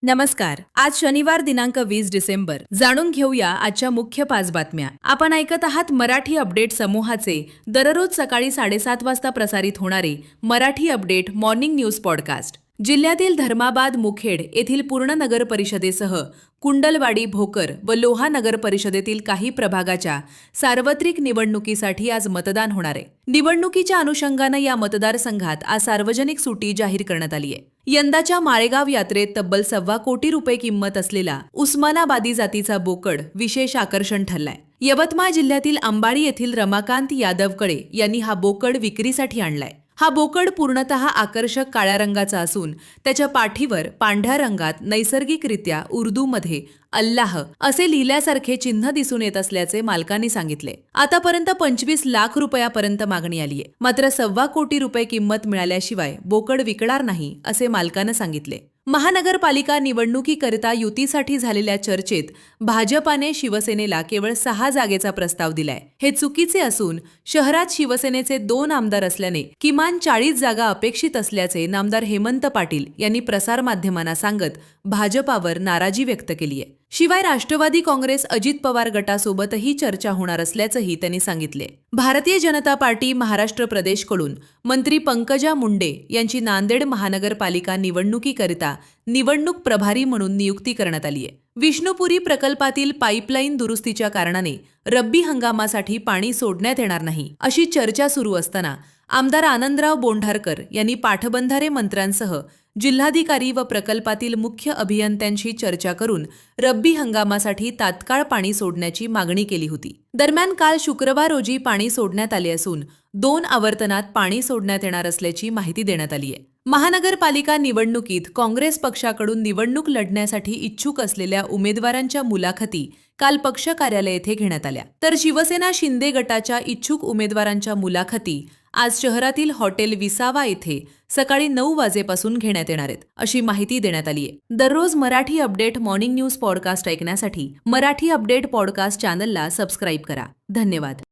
नमस्कार. आज शनिवार दिनांक 20 डिसेंबर. जाणून घेऊया आजच्या मुख्य 5 बातम्या. आपण ऐकत आहात मराठी अपडेट समूहाचे दररोज सकाळी 7:30 वाजता प्रसारित होणारे Marathi update morning news podcast. जिल्ह्यातील धर्माबाद, मुखेड येथील पूर्ण नगर परिषदेसह कुंडलवाडी, भोकर व लोहा नगर परिषदेतील काही प्रभागाच्या सार्वत्रिक निवडणुकीसाठी आज मतदान होणार आहे. निवडणुकीच्या अनुषंगानं या मतदारसंघात आज सार्वजनिक सुट्टी जाहीर करण्यात आली आहे. यंदाच्या माळेगाव यात्रेत तब्बल 1.25 कोटी रुपये किंमत असलेला उस्मानाबादी जातीचा बोकड विशेष आकर्षण ठरलाय. यवतमाळ जिल्ह्यातील अंबाडी येथील रमाकांत यादवकडे यांनी हा बोकड विक्रीसाठी आणलाय. हा बोकड पूर्णतः आकर्षक काळ्या रंगाचा असून त्याच्या पाठीवर पांढऱ्या रंगात नैसर्गिकरित्या उर्दूमध्ये अल्लाह असे लिहिल्यासारखे चिन्ह दिसून येत असल्याचे मालकांनी सांगितले. आतापर्यंत 25 लाख रुपयापर्यंत मागणी आली आहे. मात्र 1.25 कोटी रुपये किंमत मिळाल्याशिवाय बोकड विकणार नाही असे मालकानं सांगितले. महानगरपालिका निवडणुकीकरिता युतीसाठी झालेल्या चर्चेत भाजपाने शिवसेनेला केवळ 6 जागेचा प्रस्ताव दिलाय. हे चुकीचे असून शहरात शिवसेनेचे 2 आमदार असल्याने किमान 40 जागा अपेक्षित असल्याचे नामदार हेमंत पाटील यांनी प्रसारमाध्यमांना सांगत भाजपावर नाराजी व्यक्त केली आहे. शिवाय राष्ट्रवादी काँग्रेस, अजित पवार गटासोबतही चर्चा होणार असल्याचंही त्यांनी सांगितले. भारतीय जनता पार्टी महाराष्ट्र प्रदेशकडून मंत्री पंकजा मुंडे यांची नांदेड महानगरपालिका निवडणुकीकरिता निवडणूक प्रभारी म्हणून नियुक्ती करण्यात आली आहे. विष्णुपुरी प्रकल्पातील पाईपलाईन दुरुस्तीच्या कारणाने रब्बी हंगामासाठी पाणी सोडण्यात येणार नाही अशी चर्चा सुरू असताना आमदार आनंदराव बोंढारकर यांनी पाटबंधारे मंत्र्यांसह जिल्हाधिकारी व प्रकल्पातील मुख्य अभियंत्यांशी चर्चा करून रब्बी हंगामासाठी तात्काळ पाणी सोडण्याची मागणी केली होती. दरम्यान काल शुक्रवार रोजी पाणी सोडण्यात आले असून 2 आवर्तनात पाणी सोडण्यात येणार असल्याची माहिती देण्यात आली आहे. महानगरपालिका निवडणुकीत काँग्रेस पक्षाकडून निवडणूक लढण्यासाठी इच्छुक असलेल्या उमेदवारांच्या मुलाखती काल पक्ष कार्यालय येथे घेण्यात आल्या. तर शिवसेना शिंदे गटाच्या इच्छुक उमेदवारांच्या मुलाखती आज शहरातील हॉटेल विसावा येथे सकाळी 9 वाजेपासून घेण्यात येणार आहेत अशी माहिती देण्यात आली आहे. दररोज Marathi update morning news podcast ऐकण्यासाठी मराठी अपडेट पॉडकास्ट चॅनलला सबस्क्राईब करा. धन्यवाद.